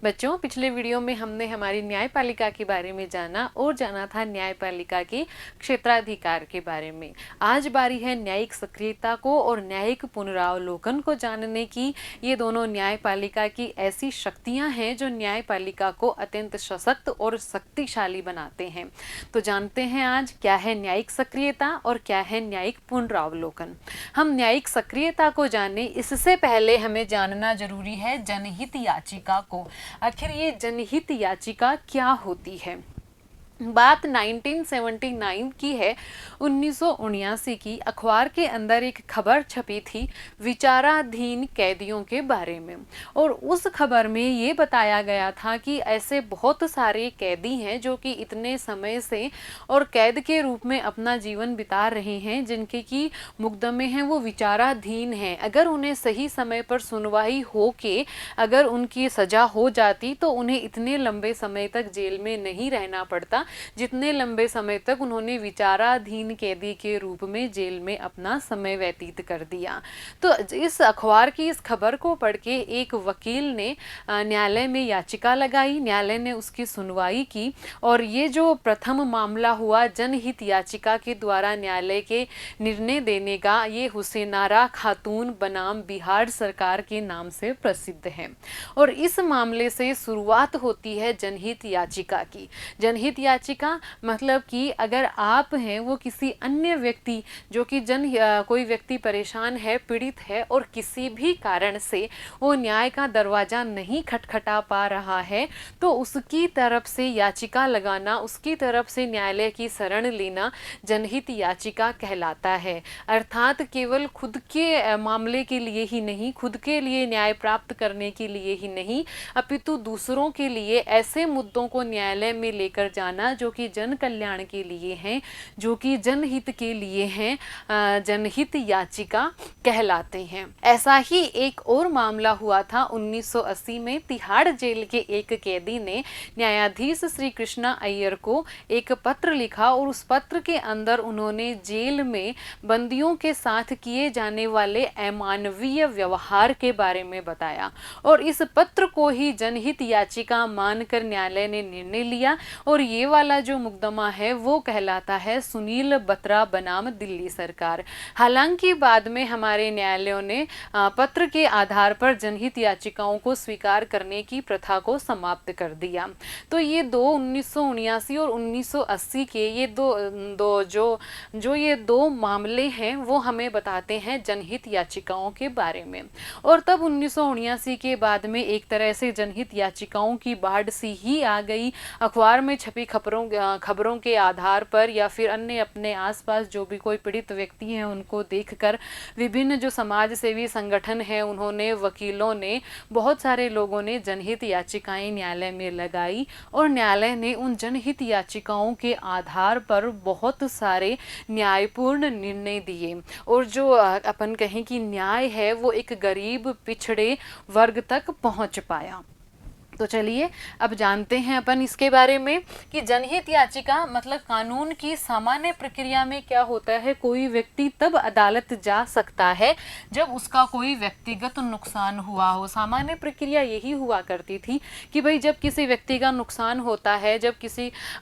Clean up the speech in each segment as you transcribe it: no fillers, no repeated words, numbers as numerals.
बच्चों, पिछले वीडियो में हमने हमारी न्यायपालिका के बारे में जाना और जाना था न्यायपालिका के क्षेत्राधिकार के बारे में। आज बारी है न्यायिक सक्रियता को और न्यायिक पुनरावलोकन को जानने की। ये दोनों न्यायपालिका की ऐसी शक्तियां हैं जो न्यायपालिका को अत्यंत सशक्त और शक्तिशाली बनाते हैं। तो जानते हैं आज क्या है न्यायिक सक्रियता और क्या है न्यायिक पुनरावलोकन। हम न्यायिक सक्रियता को जाने इससे पहले हमें जानना जरूरी है जनहित याचिका को। आखिर ये जनहित याचिका क्या होती है। बात 1979 की है, 1979 की। अखबार के अंदर एक खबर छपी थी विचाराधीन कैदियों के बारे में, और उस खबर में ये बताया गया था कि ऐसे बहुत सारे कैदी हैं जो कि इतने समय से और कैद के रूप में अपना जीवन बिता रहे हैं, जिनके की मुकदमे हैं वो विचाराधीन हैं। अगर उन्हें सही समय पर सुनवाई हो के अगर उनकी सजा हो जाती तो उन्हें इतने लंबे समय तक जेल में नहीं रहना पड़ता जितने लंबे समय तक उन्होंने विचाराधीन कैदी के रूप में जेल में अपना समय व्यतीत कर दिया। तो इस अखबार की इस खबर को पढ़ के एक वकील ने न्यायालय में याचिका लगाई। न्यायालय ने उसकी सुनवाई की और ये जो प्रथम मामला हुआ जनहित याचिका के द्वारा न्यायालय के निर्णय देने का, ये हुसैनारा खातून बनाम बिहार सरकार के नाम से प्रसिद्ध है। और इस मामले से शुरुआत होती है जनहित याचिका की। जनहित याचिका मतलब कि अगर आप हैं वो किसी अन्य व्यक्ति जो कि कोई व्यक्ति परेशान है, पीड़ित है और किसी भी कारण से वो न्याय का दरवाजा नहीं खटखटा पा रहा है, तो उसकी तरफ से याचिका लगाना, उसकी तरफ से न्यायालय की शरण लेना जनहित याचिका कहलाता है। अर्थात केवल खुद के मामले के लिए ही नहीं, खुद के लिए न्याय प्राप्त करने के लिए ही नहीं, अपितु दूसरों के लिए ऐसे मुद्दों को न्यायालय में लेकर जाना जो कि जन कल्याण के लिए हैं, जो कि जनहित के लिए हैं, जनहित याचिका कहलाते हैं। ऐसा ही एक और मामला हुआ था 1980 में। तिहाड़ जेल के एक कैदी ने न्यायाधीश श्री कृष्णा अय्यर को एक पत्र लिखा और उस पत्र के अंदर उन्होंने जेल में बंदियों के साथ किए जाने वाले अमानवीय व्यवहार के बारे में बताया, और इस पत्र को ही जनहित याचिका मानकर न्यायालय ने निर्णय लिया। और ये वाला जो मुकदमा है वो कहलाता है सुनील बत्रा बनाम दिल्ली सरकार। हालांकि बाद में हमारे न्यायालयों ने पत्र के आधार पर जनहित याचिकाओं को स्वीकार करने की प्रथा को समाप्त कर दिया। तो ये दो 1979 और 1980 के ये दो मामले हैं वो हमें बताते हैं जनहित याचिकाओं के बारे में। और तब 1979 के बाद में एक तरह से जनहित याचिकाओं की बाढ़ सी ही आ गई। अखबार में छपी खबरों के आधार पर या फिर अन्य अपने आसपास जो भी कोई पीड़ित व्यक्ति हैं उनको देखकर विभिन्न जो समाज सेवी संगठन हैं, उन्होंने, वकीलों ने, बहुत सारे लोगों ने जनहित याचिकाएं न्यायालय में लगाई और न्यायालय ने उन जनहित याचिकाओं के आधार पर बहुत सारे न्यायपूर्ण निर्णय दिए। और जो अपन कहें कि न्याय है वो एक गरीब पिछड़े वर्ग तक पहुंच पाया। तो चलिए अब जानते हैं अपन इसके बारे में कि जनहित याचिका मतलब कानून की सामान्य प्रक्रिया में क्या होता है। कोई व्यक्ति तब अदालत जा सकता है जब उसका कोई व्यक्तिगत नुकसान हुआ हो। सामान्य प्रक्रिया यही हुआ करती थी कि भाई जब किसी व्यक्ति का नुकसान होता है, जब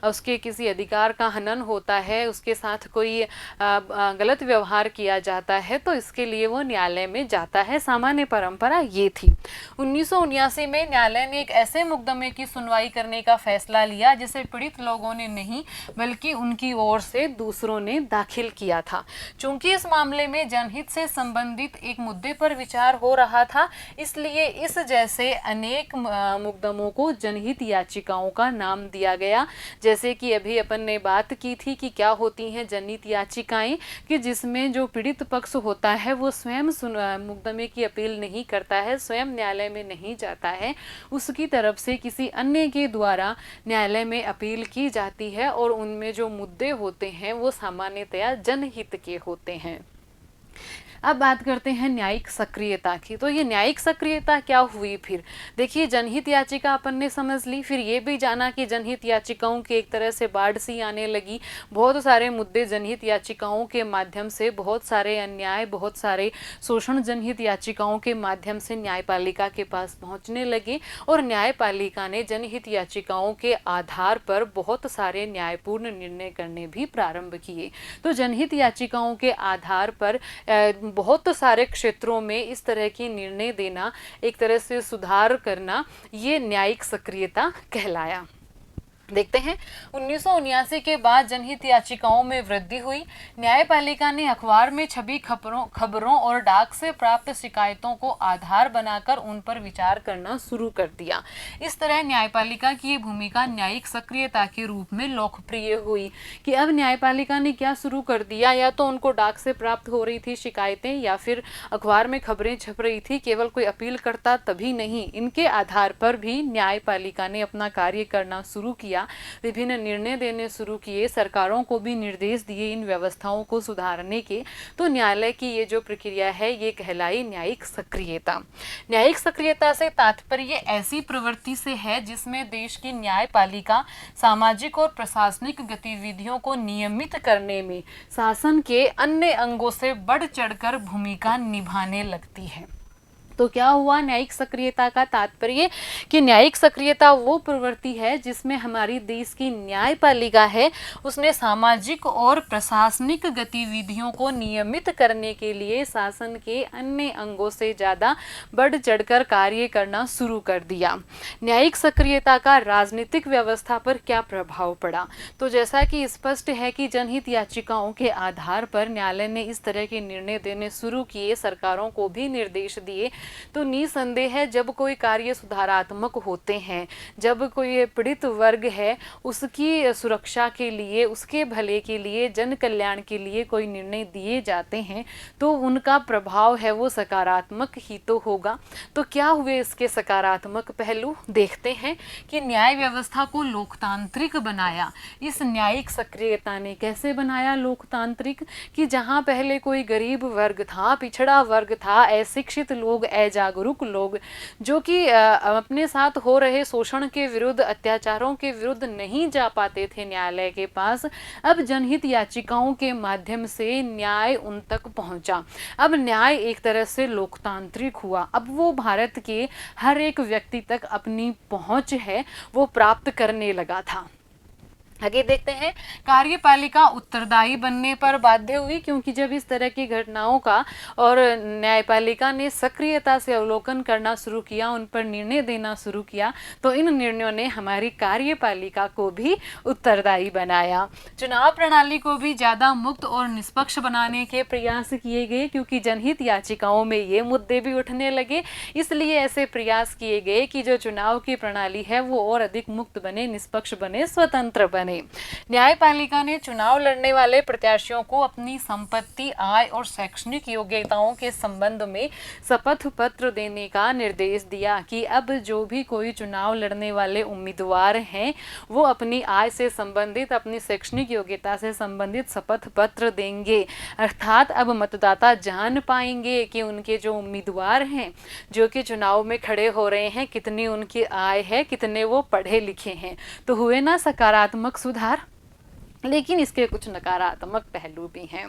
उसके किसी अधिकार का हनन होता है, उसके साथ कोई गलत व्यवहार किया जाता है, तो इसके लिए वो न्यायालय में जाता है। सामान्य परंपरा ये थी। 1979 में न्यायालय ने एक ऐसे मुकदमे की सुनवाई करने का फैसला लिया जिसे पीड़ित लोगों ने नहीं बल्कि उनकी ओर से दूसरों ने दाखिल किया था। चूंकि इस मामले में जनहित से संबंधित एक मुद्दे पर विचार हो रहा था, इसलिए इस जैसे अनेक मुकदमों को जनहित याचिकाओं का नाम दिया गया। जैसे कि अभी अपन ने बात की थी कि क्या होती हैं जनहित याचिकाएं, कि जिसमें जो पीड़ित पक्ष होता है वो स्वयं मुकदमे की अपील नहीं करता है, स्वयं न्यायालय में नहीं जाता है, उसकी तरफ से किसी अन्य के द्वारा न्यायालय में अपील की जाती है और उनमें जो मुद्दे होते हैं वो सामान्यतया जनहित के होते हैं। अब बात करते हैं न्यायिक सक्रियता की। तो ये न्यायिक सक्रियता क्या हुई फिर? देखिए, जनहित याचिका अपन ने समझ ली, फिर ये भी जाना कि जनहित याचिकाओं की एक तरह से बाढ़ सी आने लगी। बहुत सारे मुद्दे जनहित याचिकाओं के माध्यम से, बहुत सारे अन्याय, बहुत सारे शोषण जनहित याचिकाओं के माध्यम से न्यायपालिका के पास पहुंचने लगे और न्यायपालिका ने जनहित याचिकाओं के आधार पर बहुत सारे न्यायपूर्ण निर्णय करने भी प्रारंभ किए। तो जनहित याचिकाओं के आधार पर बहुत सारे क्षेत्रों में इस तरह की निर्णय देना, एक तरह से सुधार करना, ये न्यायिक सक्रियता कहलाया। देखते हैं 1979 के बाद जनहित याचिकाओं में वृद्धि हुई। न्यायपालिका ने अखबार में छपी खबरों और डाक से प्राप्त शिकायतों को आधार बनाकर उन पर विचार करना शुरू कर दिया। इस तरह न्यायपालिका की ये भूमिका न्यायिक सक्रियता के रूप में लोकप्रिय हुई कि अब न्यायपालिका ने क्या शुरू कर दिया, या तो उनको डाक से प्राप्त हो रही थी शिकायतें या फिर अखबार में खबरें छप रही थी, केवल कोई अपील करता तभी नहीं, इनके आधार पर भी न्यायपालिका ने अपना कार्य करना शुरू किया, विभिन्न निर्णय देने शुरू किए, सरकारों को भी निर्देश दिए इन व्यवस्थाओं को सुधारने के। तो न्यायालय की ये जो प्रक्रिया है ये कहलाई न्यायिक सक्रियता। न्यायिक सक्रियता से तात्पर्य ऐसी प्रवृत्ति से है जिसमें देश की न्यायपालिका सामाजिक और प्रशासनिक गतिविधियों को नियमित करने में शासन के अन्य अंगों से बढ़ चढ़कर भूमिका निभाने लगती है। तो क्या हुआ न्यायिक सक्रियता का तात्पर्य? कि न्यायिक सक्रियता वो प्रवृत्ति है जिसमें हमारी देश की न्यायपालिका है, उसने सामाजिक और प्रशासनिक गतिविधियों को नियमित करने के लिए शासन के अन्य अंगों से ज़्यादा बढ़ चढ़कर कार्य करना शुरू कर दिया। न्यायिक सक्रियता का राजनीतिक व्यवस्था पर क्या प्रभाव पड़ा? तो जैसा कि स्पष्ट है कि जनहित याचिकाओं के आधार पर न्यायालय ने इस तरह के निर्णय देने शुरू किए, सरकारों को भी निर्देश दिए। तो निसंदेह है जब कोई कार्य सुधारात्मक होते हैं, जब कोई पीड़ित वर्ग है उसकी सुरक्षा के लिए, उसके भले के लिए, जन कल्याण के लिए कोई निर्णय दिए जाते हैं तो उनका प्रभाव है वो सकारात्मक ही तो होगा। तो क्या हुए इसके सकारात्मक पहलू? देखते हैं कि न्याय व्यवस्था को लोकतांत्रिक बनाया। इस न्यायिक सक्रियता ने कैसे बनाया लोकतांत्रिक? कि जहाँ पहले कोई गरीब वर्ग था, पिछड़ा वर्ग था, अशिक्षित लोग, अजागरूक लोग जो कि अपने साथ हो रहे शोषण के विरुद्ध, अत्याचारों के विरुद्ध नहीं जा पाते थे न्यायालय के पास, अब जनहित याचिकाओं के माध्यम से न्याय उन तक पहुंचा। अब न्याय एक तरह से लोकतांत्रिक हुआ। अब वो भारत के हर एक व्यक्ति तक अपनी पहुंच है वो प्राप्त करने लगा था। आगे देखते हैं, कार्यपालिका उत्तरदायी बनने पर बाध्य हुई, क्योंकि जब इस तरह की घटनाओं का और न्यायपालिका ने सक्रियता से अवलोकन करना शुरू किया, उन पर निर्णय देना शुरू किया, तो इन निर्णयों ने हमारी कार्यपालिका को भी उत्तरदायी बनाया। चुनाव प्रणाली को भी ज़्यादा मुक्त और निष्पक्ष बनाने के प्रयास किए गए, क्योंकि जनहित याचिकाओं में ये मुद्दे भी उठने लगे, इसलिए ऐसे प्रयास किए गए कि जो चुनाव की प्रणाली है वो और अधिक मुक्त बने, निष्पक्ष बने, स्वतंत्र बने। न्यायपालिका ने चुनाव लड़ने वाले प्रत्याशियों को अपनी संपत्ति, आय और शैक्षणिक योग्यताओं के संबंध में शपथ पत्र देने का निर्देश दिया कि अब जो भी कोई चुनाव लड़ने वाले उम्मीदवार हैं वो अपनी आय से संबंधित, अपनी शैक्षणिक योग्यता से संबंधित शपथ पत्र देंगे। अर्थात अब मतदाता जान पाएंगे कि उनके जो उम्मीदवार हैं जो कि चुनाव में खड़े हो रहे हैं, कितनी उनकी आय है, कितने वो पढ़े लिखे हैं। तो हुए ना सकारात्मक सुधार। लेकिन इसके कुछ नकारात्मक पहलू भी हैं।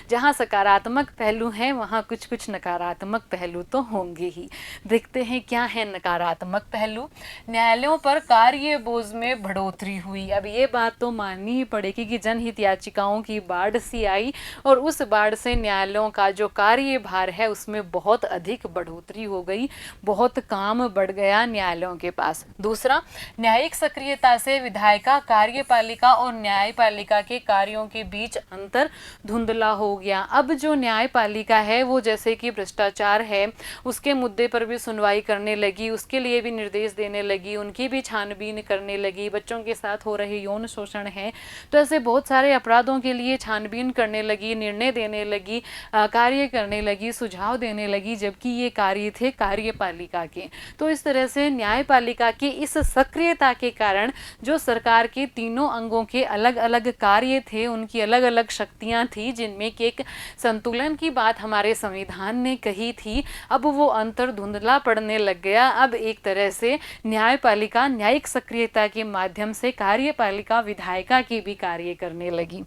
जहाँ सकारात्मक पहलू हैं वहाँ कुछ कुछ नकारात्मक पहलू तो होंगे ही। देखते हैं क्या है नकारात्मक पहलू। न्यायालयों पर कार्य बोझ में बढ़ोतरी हुई। अब ये बात तो माननी ही पड़ेगी कि जनहित याचिकाओं की बाढ़ सी आई और उस बाढ़ से न्यायालयों का जो कार्यभार है उसमें बहुत अधिक बढ़ोतरी हो गई, बहुत काम बढ़ गया न्यायालयों के पास। दूसरा, न्यायिक सक्रियता से विधायिका, कार्यपालिका और न्यायपालिका के कार्यों के बीच अंतर धुंधला हो गया। अब जो न्यायपालिका है वो जैसे कि भ्रष्टाचार है उसके मुद्दे पर भी सुनवाई करने लगी, उसके लिए भी निर्देश देने लगी, उनकी भी छानबीन करने लगी। बच्चों के साथ हो रहे यौन शोषण है तो ऐसे बहुत सारे अपराधों के लिए छानबीन करने लगी, निर्णय देने लगी, कार्य करने लगी, सुझाव देने लगी, जबकि ये कार्य थे कार्यपालिका के। तो इस तरह से न्यायपालिका की इस सक्रियता के कारण जो सरकार के तीनों अंगों के अलग अलग कार्य थे, उनकी अलग अलग शक्तियां थी, जिनमें कि एक संतुलन की बात हमारे संविधान ने कही थी, अब वो अंतर धुंधला पड़ने लग गया। अब एक तरह से न्यायपालिका न्यायिक सक्रियता के माध्यम से कार्यपालिका विधायिका की भी कार्य करने लगी।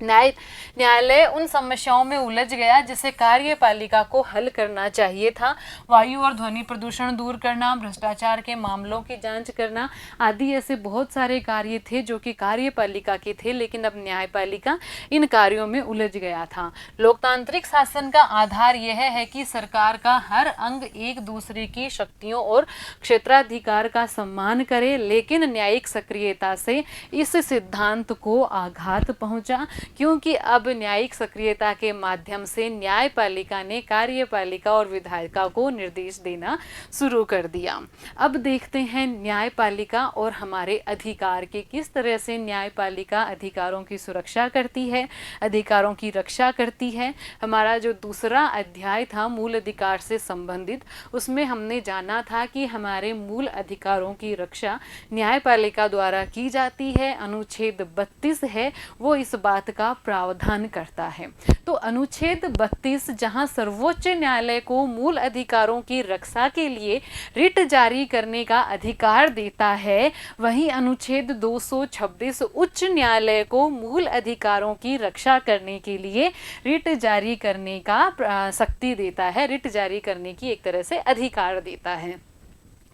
न्यायालय उन समस्याओं में उलझ गया जिसे कार्यपालिका को हल करना चाहिए था। वायु और ध्वनि प्रदूषण दूर करना, भ्रष्टाचार के मामलों की जांच करना आदि ऐसे बहुत सारे कार्य थे जो कि कार्यपालिका के थे, लेकिन अब न्यायपालिका इन कार्यों में उलझ गया था। लोकतांत्रिक शासन का आधार यह है कि सरकार का हर अंग एक दूसरे की शक्तियों और क्षेत्राधिकार का सम्मान करे, लेकिन न्यायिक सक्रियता से इस सिद्धांत को आघात पहुंचा, क्योंकि अब न्यायिक सक्रियता के माध्यम से न्यायपालिका ने कार्यपालिका और विधायिका को निर्देश देना शुरू कर दिया। अब देखते हैं न्यायपालिका और हमारे अधिकार के किस तरह से न्यायपालिका अधिकारों की सुरक्षा करती है, अधिकारों की रक्षा करती है। हमारा जो दूसरा अध्याय था मूल अधिकार से संबंधित, उसमें हमने जाना था कि हमारे मूल अधिकारों की रक्षा न्यायपालिका द्वारा की जाती है। अनुच्छेद 32 है वो इस बात का प्रावधान करता है। तो अनुच्छेद 32 जहां सर्वोच्च न्यायालय को मूल अधिकारों की रक्षा के लिए रिट जारी करने का अधिकार देता है, वहीं अनुच्छेद 226 उच्च न्यायालय को मूल अधिकारों की रक्षा करने के लिए रिट जारी करने का शक्ति देता है, रिट जारी करने की एक तरह से अधिकार देता है।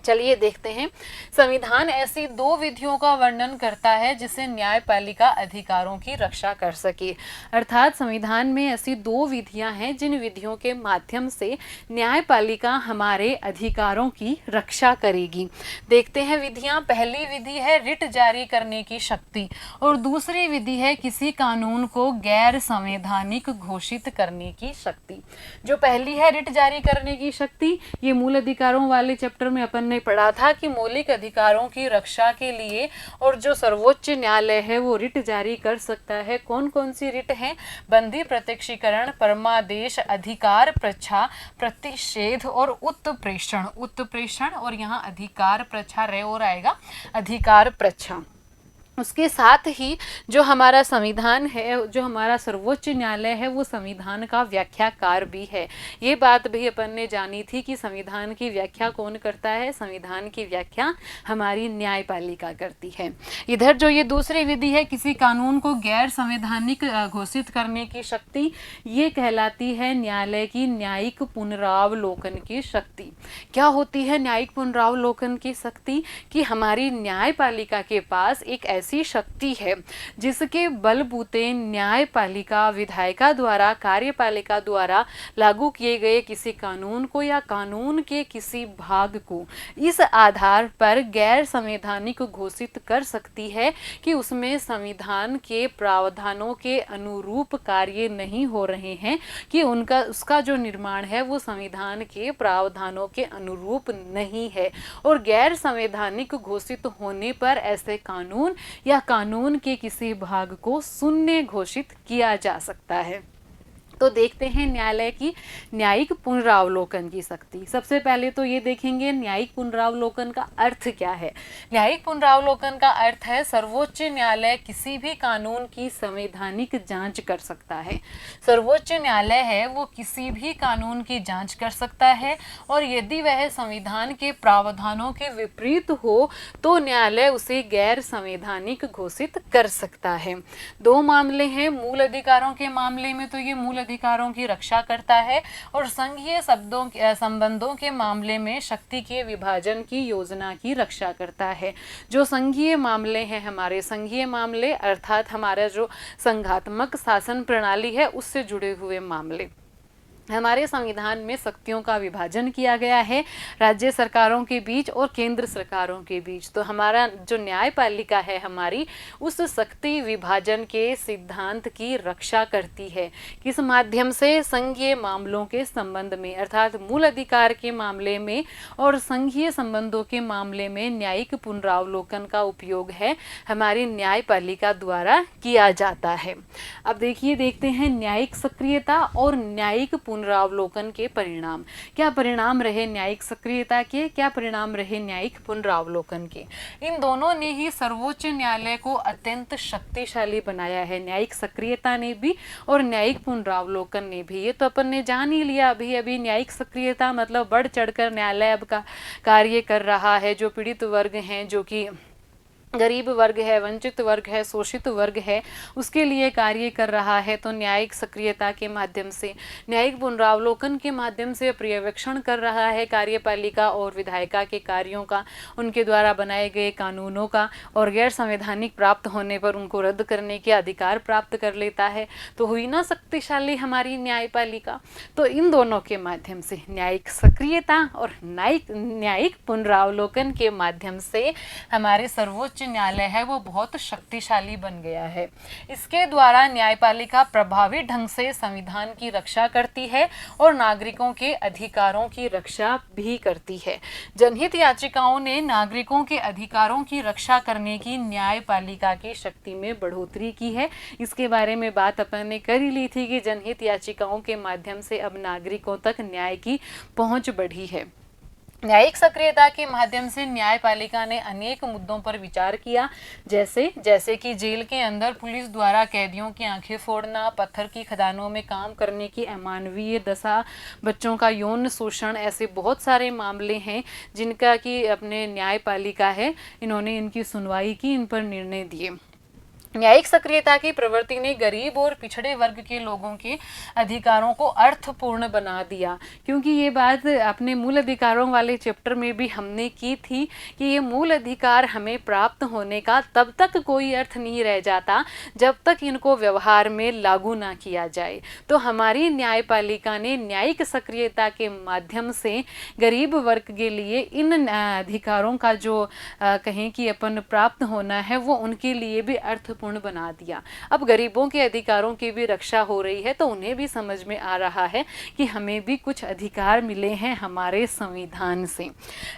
चलिए देखते हैं। संविधान ऐसी दो विधियों का वर्णन करता है जिससे न्यायपालिका अधिकारों की रक्षा कर सके। अर्थात संविधान में ऐसी दो विधियां हैं जिन विधियों के माध्यम से न्यायपालिका हमारे अधिकारों की रक्षा करेगी। देखते हैं विधियां। पहली विधि है रिट जारी करने की शक्ति और दूसरी विधि है किसी कानून को गैर संवैधानिक घोषित करने की शक्ति। जो पहली है रिट जारी करने की शक्ति, ये मूल अधिकारों वाले चैप्टर में अपन ने पढ़ा था कि मौलिक अधिकारों की रक्षा के लिए और जो सर्वोच्च न्यायालय है वो रिट जारी कर सकता है। कौन कौन सी रिट हैं? बंदी प्रत्यक्षीकरण, परमादेश, अधिकार प्रच्छा, प्रतिषेध और उत्प्रेषण। उत्प्रेषण और यहाँ अधिकार प्रच्छा रे और आएगा, अधिकार प्रच्छा। उसके साथ ही जो हमारा संविधान है, जो हमारा सर्वोच्च न्यायालय है, वो संविधान का व्याख्याकार भी है। ये बात भी अपन ने जानी थी कि संविधान की व्याख्या कौन करता है? संविधान की व्याख्या हमारी न्यायपालिका करती है। इधर जो ये दूसरी विधि है किसी कानून को गैर संवैधानिक घोषित करने की शक्ति, ये कहलाती है न्यायालय की न्यायिक पुनरावलोकन की शक्ति। क्या होती है न्यायिक पुनरावलोकन की शक्ति? कि हमारी न्यायपालिका के पास एक ऐसी शक्ति है जिसके बलबूते न्यायपालिका विधायिका द्वारा कार्यपालिका द्वारा लागू किए गए किसी कानून को या कानून के किसी भाग को इस आधार पर गैर संवैधानिक घोषित कर सकती है कि उसमें संविधान के प्रावधानों के अनुरूप कार्य नहीं हो रहे हैं, कि उसका जो निर्माण है वो संविधान के प्रावधानों के अनुरूप नहीं है, और गैर संवैधानिक घोषित होने पर ऐसे कानून या कानून के किसी भाग को शून्य घोषित किया जा सकता है। तो देखते हैं न्यायालय की न्यायिक पुनरावलोकन की शक्ति। सबसे पहले तो ये देखेंगे न्यायिक पुनरावलोकन का अर्थ क्या है। न्यायिक पुनरावलोकन का अर्थ है सर्वोच्च न्यायालय किसी भी कानून की संवैधानिक जांच कर सकता है। सर्वोच्च न्यायालय है वो किसी भी कानून की जांच कर सकता है, और यदि वह संविधान के प्रावधानों के विपरीत हो तो न्यायालय उसे गैर संवैधानिक घोषित कर सकता है। दो मामले हैं। मूल अधिकारों के मामले में तो ये मूल अधिकारों की रक्षा करता है, और संघीय संबंधों के मामले में शक्ति के विभाजन की योजना की रक्षा करता है। जो संघीय मामले हैं, हमारे संघीय मामले अर्थात हमारा जो संघात्मक शासन प्रणाली है उससे जुड़े हुए मामले, हमारे संविधान में शक्तियों का विभाजन किया गया है राज्य सरकारों के बीच और केंद्र सरकारों के बीच। तो हमारा जो न्यायपालिका है हमारी उस शक्ति विभाजन के सिद्धांत की रक्षा करती है। किस माध्यम से? संघीय मामलों के संबंध में, अर्थात मूल अधिकार के मामले में और संघीय संबंधों के मामले में न्यायिक पुनरावलोकन का उपयोग है हमारी न्यायपालिका द्वारा किया जाता है। अब देखते हैं न्यायिक सक्रियता और न्यायिक पुनरावलोकन के परिणाम। क्या परिणाम रहे न्यायिक सक्रियता के, क्या परिणाम रहे न्यायिक पुनरावलोकन के। इन दोनों ने ही सर्वोच्च न्यायालय को अत्यंत शक्तिशाली बनाया है, न्यायिक सक्रियता ने भी और न्यायिक पुनरावलोकन ने भी। ये तो अपन ने जान ही लिया अभी अभी। न्यायिक सक्रियता मतलब बढ़ चढ़कर न्यायालय अब का कार्य कर रहा है। जो पीड़ित वर्ग हैं, जो कि गरीब वर्ग है, वंचित वर्ग है, शोषित वर्ग है, उसके लिए कार्य कर रहा है। तो न्यायिक सक्रियता के माध्यम से, न्यायिक पुनरावलोकन के माध्यम से पर्यवेक्षण कर रहा है कार्यपालिका और विधायिका के कार्यों का, उनके द्वारा बनाए गए कानूनों का, और गैर संवैधानिक प्राप्त होने पर उनको रद्द करने के अधिकार प्राप्त कर लेता है। तो हुई ना शक्तिशाली हमारी न्यायपालिका। तो इन दोनों के माध्यम से, न्यायिक सक्रियता और न्यायिक पुनरावलोकन के माध्यम से हमारे सर्वोच्च न्यायालय है वो बहुत शक्तिशाली बन गया है। इसके द्वारा न्यायपालिका प्रभावी ढंग से संविधान की रक्षा करती है और नागरिकों के अधिकारों की रक्षा भी करती है। जनहित याचिकाओं ने नागरिकों के अधिकारों की रक्षा करने की न्यायपालिका की शक्ति में बढ़ोतरी की है। इसके बारे में बात अपन ने कर ही ली थी कि जनहित याचिकाओं के माध्यम से अब नागरिकों तक न्याय की पहुंच बढ़ी है। न्यायिक सक्रियता के माध्यम से न्यायपालिका ने अनेक मुद्दों पर विचार किया, जैसे कि जेल के अंदर पुलिस द्वारा कैदियों की आंखें फोड़ना, पत्थर की खदानों में काम करने की अमानवीय दशा, बच्चों का यौन शोषण, ऐसे बहुत सारे मामले हैं जिनका कि अपने न्यायपालिका है, इन्होंने इनकी सुनवाई की, इन पर निर्णय दिए। न्यायिक सक्रियता की प्रवृत्ति ने गरीब और पिछड़े वर्ग के लोगों के अधिकारों को अर्थपूर्ण बना दिया, क्योंकि ये बात अपने मूल अधिकारों वाले चैप्टर में भी हमने की थी कि ये मूल अधिकार हमें प्राप्त होने का तब तक कोई अर्थ नहीं रह जाता जब तक इनको व्यवहार में लागू ना किया जाए। तो हमारी न्यायपालिका ने न्यायिक सक्रियता के माध्यम से गरीब वर्ग के लिए इन अधिकारों का जो कहें कि अपन प्राप्त होना है वो उनके लिए भी अर्थ बना दिया। अब गरीबों के अधिकारों की भी रक्षा हो रही है, तो उन्हें भी समझ में आ रहा है कि हमें भी कुछ अधिकार मिले हैं हमारे संविधान से।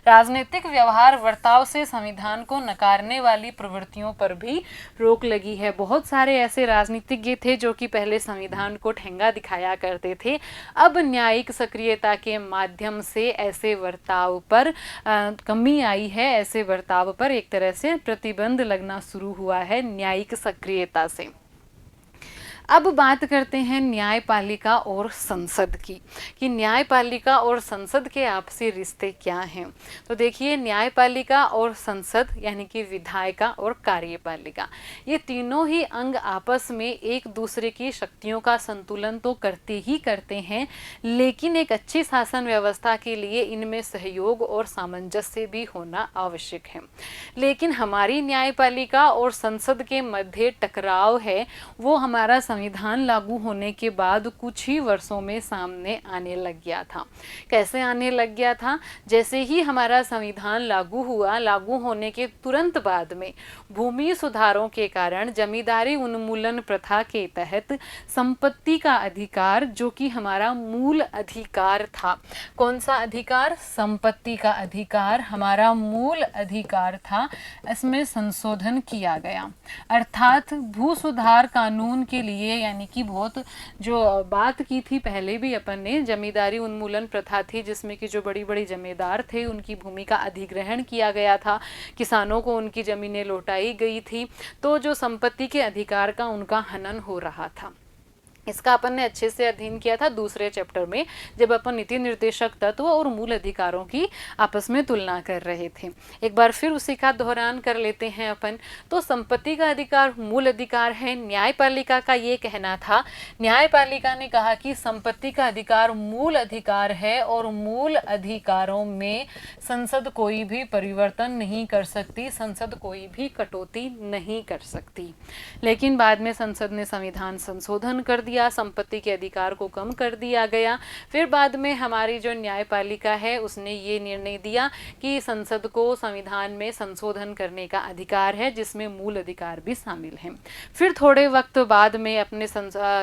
राजनीतिक व्यवहार वर्ताव से संविधान को नकारने वाली प्रवृत्तियों पर भी रोक लगी है। बहुत सारे ऐसे राजनीतिज्ञ थे जो कि पहले संविधान को ठेंगा दिखाया करते थे। अब न्यायिक सक्रियता के माध्यम से ऐसे वर्ताव पर कमी आई है, ऐसे वर्ताव पर एक तरह से प्रतिबंध लगना शुरू हुआ है न्यायिक सक्रियता से। अब बात करते हैं न्यायपालिका और संसद की, कि न्यायपालिका और संसद के आपसी रिश्ते क्या हैं। तो देखिए, न्यायपालिका और संसद यानी कि विधायिका और कार्यपालिका, ये तीनों ही अंग आपस में एक दूसरे की शक्तियों का संतुलन तो करते ही करते हैं, लेकिन एक अच्छी शासन व्यवस्था के लिए इनमें सहयोग और सामंजस्य भी होना आवश्यक है। लेकिन हमारी न्यायपालिका और संसद के मध्य टकराव है वो हमारा संविधान लागू होने के बाद कुछ ही वर्षों में सामने आने लग गया था। कैसे आने लग गया था? जैसे ही हमारा संविधान लागू हुआ, लागू होने के तुरंत बाद में भूमि सुधारों के कारण जमींदारी उन्मूलन प्रथा के तहत संपत्ति का अधिकार, जो कि हमारा मूल अधिकार था, कौन सा अधिकार? संपत्ति का अधिकार हमारा मूल अधिकार था, इसमें संशोधन किया गया। अर्थात भू सुधार कानून के लिए, यानी कि बहुत जो बात की थी पहले भी अपन ने, जमींदारी उन्मूलन प्रथा थी जिसमें कि जो बड़ी बड़ी जमींदार थे उनकी भूमि का अधिग्रहण किया गया था, किसानों को उनकी जमीनें लौटाई गई थी, तो जो संपत्ति के अधिकार का उनका हनन हो रहा था। इसका अपन ने अच्छे से अध्ययन किया था दूसरे चैप्टर में, जब अपन नीति निर्देशक तत्व और मूल अधिकारों की आपस में तुलना कर रहे थे। एक बार फिर उसी का दोहरान कर लेते हैं अपन। तो संपत्ति का अधिकार मूल अधिकार है। न्यायपालिका का ये कहना था, न्यायपालिका ने कहा कि संपत्ति का अधिकार मूल अधिकार है और मूल अधिकारों में संसद कोई भी परिवर्तन नहीं कर सकती, संसद कोई भी कटौती नहीं कर सकती। लेकिन बाद में संसद ने संविधान संशोधन कर दिया, संपत्ति के अधिकार को कम कर दिया गया। फिर बाद में हमारी जो न्यायपालिका है उसने ये निर्णय दिया कि संसद को संविधान में संशोधन करने का अधिकार है, जिसमें मूल अधिकार भी शामिल हैं। फिर थोड़े वक्त बाद में अपने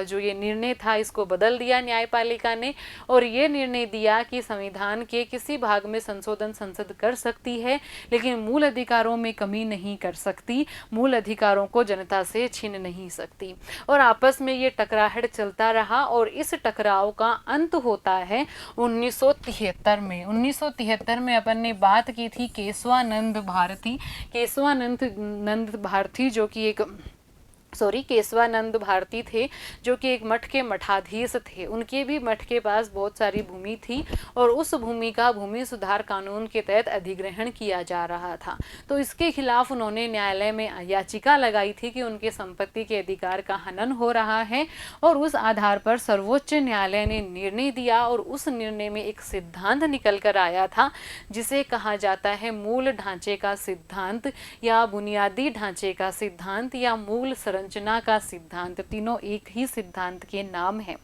जो ये निर्णय था इसको बदल दिया न्यायपालिका ने, और ये निर्णय दिया कि संविधान के किसी भाग में संशोधन संसद कर सकती है, लेकिन मूल अधिकारों में कमी नहीं कर सकती, मूल अधिकारों को जनता से छीन नहीं सकती। और आपस में ये टकराहट लहर चलता रहा और इस टकराव का अंत होता है 1973 में। 1973 में अपन ने बात की थी केशवानंद भारती जो कि एक केशवानंद भारती थे, जो कि एक मठ के मठाधीश थे। उनके भी मठ के पास बहुत सारी भूमि थी और उस भूमि का भूमि सुधार कानून के तहत अधिग्रहण किया जा रहा था। तो इसके खिलाफ उन्होंने न्यायालय में याचिका लगाई थी कि उनके संपत्ति के अधिकार का हनन हो रहा है, और उस आधार पर सर्वोच्च न्यायालय ने निर्णय दिया और उस निर्णय में एक सिद्धांत निकल कर आया था जिसे कहा जाता है मूल ढांचे का सिद्धांत या बुनियादी ढांचे का सिद्धांत या मूल संरचना का सिद्धांत। तीनों एक ही सिद्धांत के नाम है।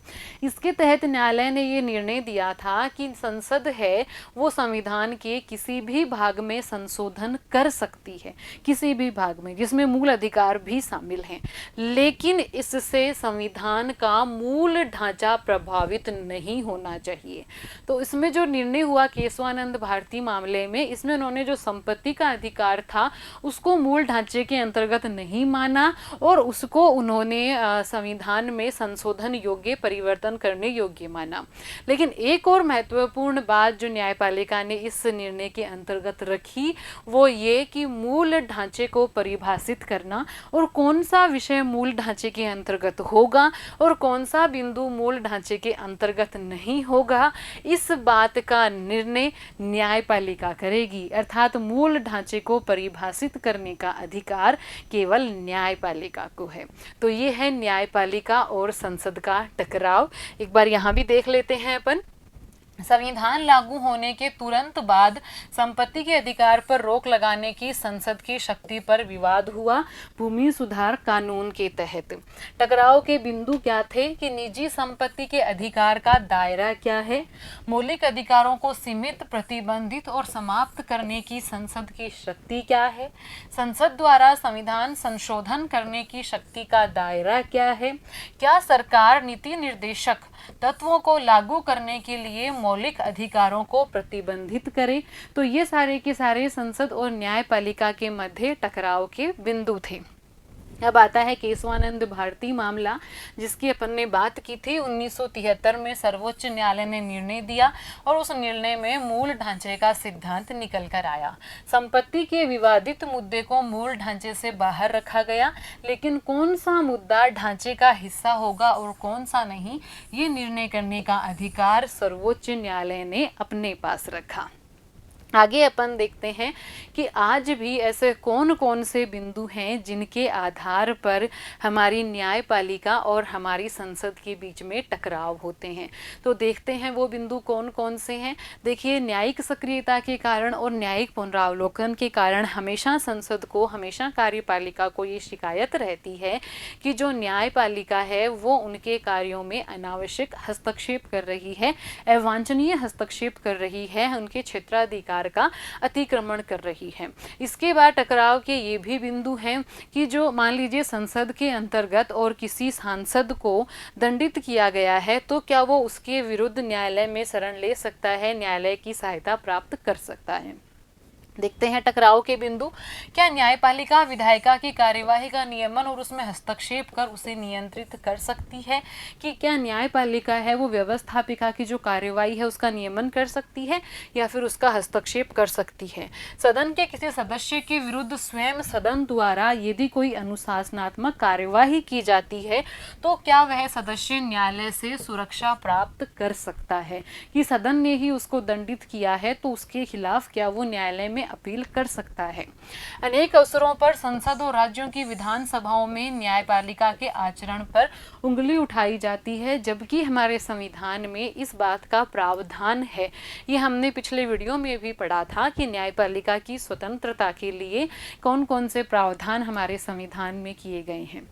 इसके तहत न्यायालय ने ये निर्णय दिया था कि संसद है वो संविधान के किसी भी भाग में संशोधन कर सकती है, किसी भी भाग में जिसमें मूल अधिकार भी शामिल हैं, लेकिन इससे संविधान का मूल ढांचा प्रभावित नहीं होना चाहिए। तो इसमें जो निर्णय हुआ केशवानंद भारती मामले में, इसमें उन्होंने जो संपत्ति का अधिकार था उसको मूल ढांचे के अंतर्गत नहीं माना और उसको उन्होंने संविधान में संशोधन योग्य, परिवर्तन करने योग्य माना। लेकिन एक और महत्वपूर्ण बात जो न्यायपालिका ने इस निर्णय के अंतर्गत रखी वो ये कि मूल ढांचे को परिभाषित करना और कौन सा विषय मूल ढांचे के अंतर्गत होगा और कौन सा बिंदु मूल ढांचे के अंतर्गत नहीं होगा, इस बात का निर्णय न्यायपालिका करेगी। अर्थात मूल ढांचे को परिभाषित करने का अधिकार केवल न्यायपालिका को है। तो ये है न्यायपालिका और संसद का टकराव। एक बार यहाँ भी देख लेते हैं अपन। संविधान लागू होने के तुरंत बाद संपत्ति के अधिकार पर रोक लगाने की संसद की शक्ति पर विवाद हुआ भूमि सुधार कानून के तहत। टकराव के बिंदु क्या थे कि निजी संपत्ति के अधिकार का दायरा क्या है, मौलिक अधिकारों को सीमित, प्रतिबंधित और समाप्त करने की संसद की शक्ति क्या है, संसद द्वारा संविधान संशोधन करने की शक्ति का दायरा क्या है, क्या सरकार नीति निर्देशक तत्वों को लागू करने के लिए मौलिक अधिकारों को प्रतिबंधित करे। तो ये सारे के सारे संसद और न्यायपालिका के मध्य टकराव के बिंदु थे। अब आता है केशवानंद भारती मामला, जिसकी अपन ने बात की थी। 1973 में सर्वोच्च न्यायालय ने निर्णय दिया और उस निर्णय में मूल ढांचे का सिद्धांत निकल कर आया। संपत्ति के विवादित मुद्दे को मूल ढांचे से बाहर रखा गया, लेकिन कौन सा मुद्दा ढांचे का हिस्सा होगा और कौन सा नहीं, ये निर्णय करने का अधिकार सर्वोच्च न्यायालय ने अपने पास रखा। आगे अपन देखते हैं कि आज भी ऐसे कौन कौन से बिंदु हैं जिनके आधार पर हमारी न्यायपालिका और हमारी संसद के बीच में टकराव होते हैं। तो देखते हैं वो बिंदु कौन कौन से हैं। देखिए, न्यायिक सक्रियता के कारण और न्यायिक पुनरावलोकन के कारण हमेशा संसद को, हमेशा कार्यपालिका को ये शिकायत रहती है कि जो न्यायपालिका है वो उनके कार्यों में अनावश्यक हस्तक्षेप कर रही है, अवांछनीय हस्तक्षेप कर रही है, उनके क्षेत्राधिकार का अतिक्रमण कर रही है। इसके बाद टकराव के ये भी बिंदु हैं कि जो मान लीजिए संसद के अंतर्गत और किसी सांसद को दंडित किया गया है, तो क्या वो उसके विरुद्ध न्यायालय में शरण ले सकता है, न्यायालय की सहायता प्राप्त कर सकता है। देखते हैं टकराव के बिंदु। क्या न्यायपालिका विधायिका की कार्यवाही का नियमन और उसमें हस्तक्षेप कर उसे नियंत्रित कर सकती है? कि क्या न्यायपालिका है वो व्यवस्थापिका की जो कार्यवाही है उसका नियमन कर सकती है या फिर उसका हस्तक्षेप कर सकती है? सदन के किसी सदस्य के विरुद्ध स्वयं सदन द्वारा यदि कोई अनुशासनात्मक कार्यवाही की जाती है तो क्या वह सदस्य न्यायालय से सुरक्षा प्राप्त कर सकता है? कि सदन ने ही उसको दंडित किया है तो उसके खिलाफ क्या वो न्यायालय में अपील कर सकता है? अनेक अवसरों पर संसद और राज्यों की विधानसभाओं में न्यायपालिका के आचरण पर उंगली उठाई जाती है, जबकि हमारे संविधान में इस बात का प्रावधान है। ये हमने पिछले वीडियो में भी पढ़ा था कि न्यायपालिका की स्वतंत्रता के लिए कौन कौन से प्रावधान हमारे संविधान में किए गए हैं।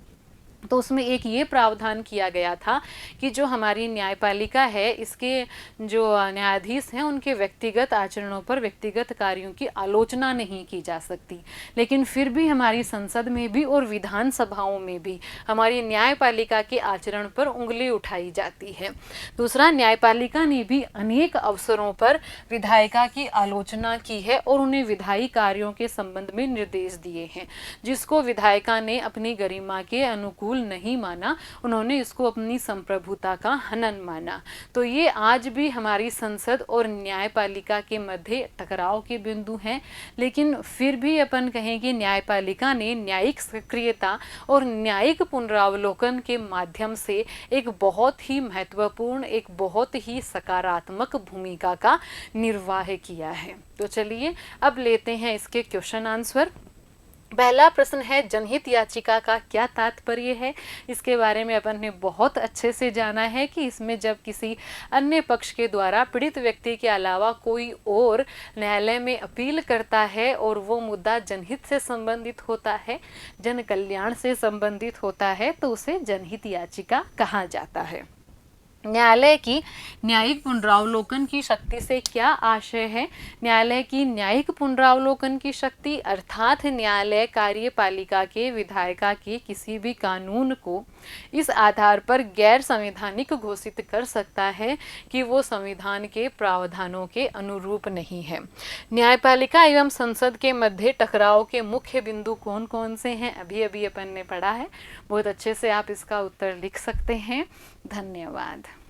तो उसमें एक ये प्रावधान किया गया था कि जो हमारी न्यायपालिका है, इसके जो न्यायाधीश हैं उनके व्यक्तिगत आचरणों पर, व्यक्तिगत कार्यों की आलोचना नहीं की जा सकती। लेकिन फिर भी हमारी संसद में भी और विधानसभाओं में भी हमारी न्यायपालिका के आचरण पर उंगली उठाई जाती है। दूसरा, न्यायपालिका ने भी अनेक अवसरों पर विधायिका की आलोचना की है और उन्हें विधायी कार्यों के संबंध में निर्देश दिए हैं, जिसको विधायिका ने अपनी गरिमा के अनुकूल अनुकूल नहीं माना, उन्होंने इसको अपनी संप्रभुता का हनन माना। तो ये आज भी हमारी संसद और न्यायपालिका के मध्य टकराव के बिंदु हैं। लेकिन फिर भी अपन कहें कि न्यायपालिका ने न्यायिक सक्रियता और न्यायिक पुनरावलोकन के माध्यम से एक बहुत ही महत्वपूर्ण, एक बहुत ही सकारात्मक भूमिका का निर्वाह किया है। तो चलिए अब लेते हैं इसके क्वेश्चन आंसर। पहला प्रश्न है, जनहित याचिका का क्या तात्पर्य है। इसके बारे में अपन ने बहुत अच्छे से जाना है कि इसमें जब किसी अन्य पक्ष के द्वारा पीड़ित व्यक्ति के अलावा कोई और न्यायालय में अपील करता है और वो मुद्दा जनहित से संबंधित होता है, जन कल्याण से संबंधित होता है, तो उसे जनहित याचिका कहा जाता है। न्यायालय की न्यायिक पुनरावलोकन की शक्ति से क्या आशय है। न्यायालय की न्यायिक पुनरावलोकन की शक्ति अर्थात न्यायालय कार्यपालिका के विधायिका के किसी भी कानून को इस आधार पर गैर संवैधानिक घोषित कर सकता है कि वो संविधान के प्रावधानों के अनुरूप नहीं है। न्यायपालिका एवं संसद के मध्य टकराव के मुख्य बिंदु कौन कौन से हैं, अभी अभी अपन ने पढ़ा है। बहुत अच्छे से आप इसका उत्तर लिख सकते हैं। धन्यवाद।